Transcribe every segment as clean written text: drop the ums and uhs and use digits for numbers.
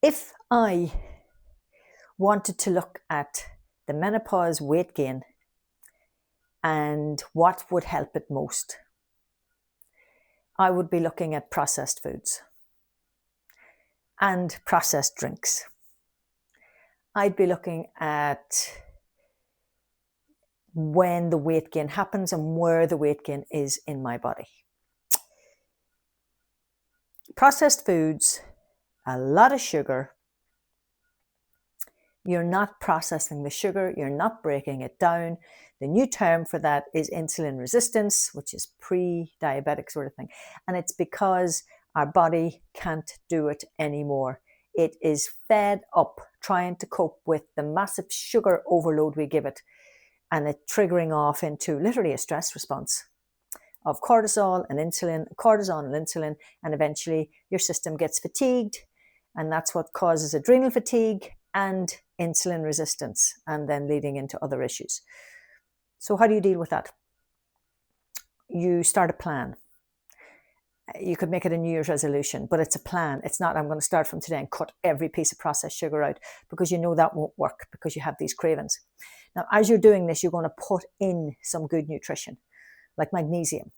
If I wanted to look at the menopause weight gain and what would help it most, I would be looking at processed foods and processed drinks. I'd be looking at when the weight gain happens and where the weight gain is in my body. Processed foods, a lot of sugar. You're not processing the sugar, you're not breaking it down. The new term for that is insulin resistance, which is pre-diabetic sort of thing. And it's because our body can't do it anymore. It is fed up trying to cope with the massive sugar overload we give it, and it triggering off into literally a stress response of cortisol and insulin, and eventually your system gets fatigued, and that's what causes adrenal fatigue and insulin resistance, and then leading into other issues. So how do you deal with that? You start a plan. You could make it a New Year's resolution, but it's a plan. It's not, I'm going to start from today and cut every piece of processed sugar out, because you know that won't work because you have these cravings. Now, as you're doing this, you're going to put in some good nutrition, like magnesium.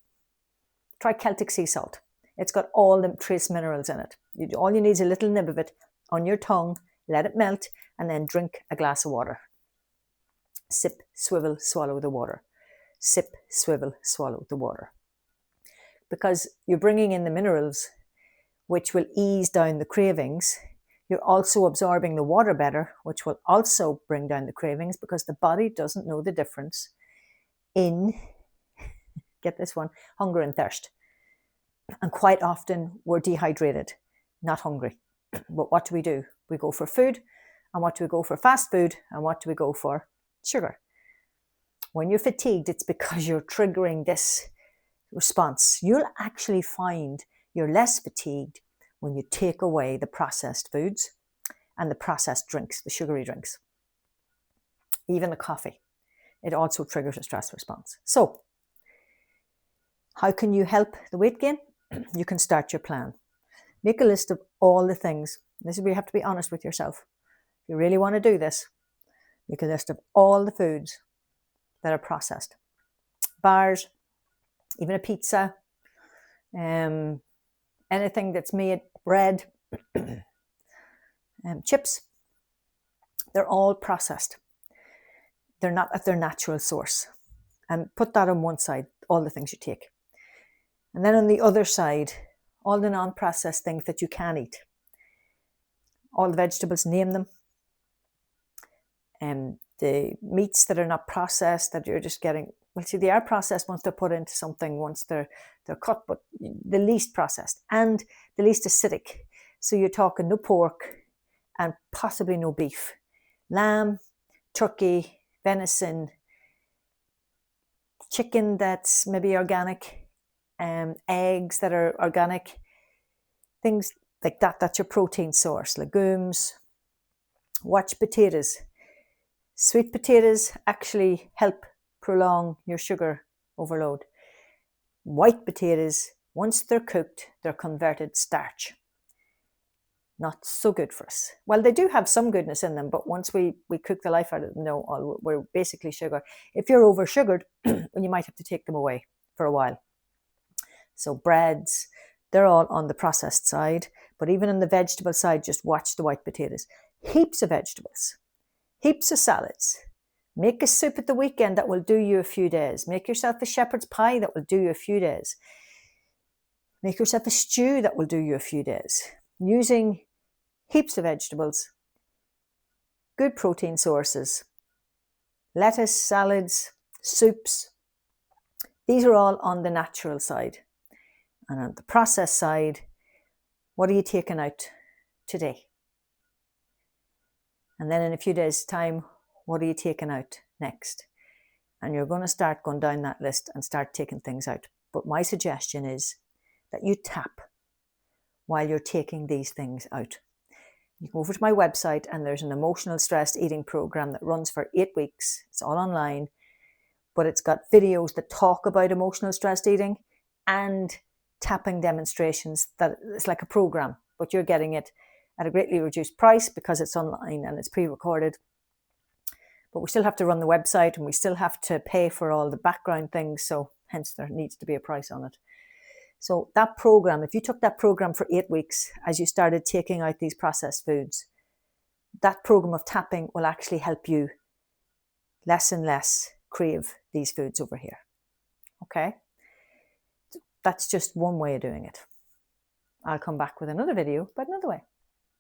Try Celtic sea salt. It's got all the trace minerals in it. All you need is a little nib of it on your tongue, let it melt, and then drink a glass of water. Sip, swivel, swallow the water. Sip, swivel, swallow the water. Because you're bringing in the minerals, which will ease down the cravings. You're also absorbing the water better, which will also bring down the cravings, because the body doesn't know the difference in, get this one, hunger and thirst. And quite often we're dehydrated, not hungry. But what do? We go for food. And what do we go for? Fast food. And what do we go for? Sugar. When you're fatigued, it's because you're triggering this response. You'll actually find you're less fatigued when you take away the processed foods and the processed drinks, the sugary drinks, even the coffee. It also triggers a stress response. So, how can you help the weight gain? You can start your plan. Make a list of all the things. This is where you have to be honest with yourself. If you really want to do this, make a list of all the foods that are processed. Bars, even a pizza, anything that's made, bread, chips, they're all processed. They're not at their natural source. And put that on one side, all the things you take. And then on the other side, all the non-processed things that you can eat. All the vegetables, name them. The meats that are not processed, that you're just getting, well, see, they are processed once they're put into something, once they're cut, but the least processed and the least acidic. So you're talking no pork and possibly no beef. Lamb, turkey, venison, chicken that's maybe organic, eggs that are organic, things like that. That's your protein source. Legumes. Watch potatoes. Sweet potatoes actually help prolong your sugar overload. White potatoes, once they're cooked, they're converted starch. Not so good for us. Well, they do have some goodness in them, but once we cook the life out of them, no, we're basically sugar. If you're over sugared, you might have to take them away for a while. So breads, they're all on the processed side, but even on the vegetable side, just watch the white potatoes. Heaps of vegetables, heaps of salads. Make a soup at the weekend that will do you a few days. Make yourself a shepherd's pie that will do you a few days. Make yourself a stew that will do you a few days. Using heaps of vegetables, good protein sources, lettuce, salads, soups. These are all on the natural side. And on the processed side, what are you taking out today? And then in a few days' time, what are you taking out next? And you're going to start going down that list and start taking things out. But my suggestion is that you tap while you're taking these things out. You can go over to my website and there's an emotional stress eating program that runs for 8 weeks. It's all online, but it's got videos that talk about emotional stress eating and tapping demonstrations. That it's like a program, but you're getting it at a greatly reduced price because it's online and it's pre-recorded. But we still have to run the website and we still have to pay for all the background things. So hence there needs to be a price on it. So that program, if you took that program for 8 weeks as you started taking out these processed foods, that program of tapping will actually help you less and less crave these foods over here. Okay? That's just one way of doing it. I'll come back with another video, but another way.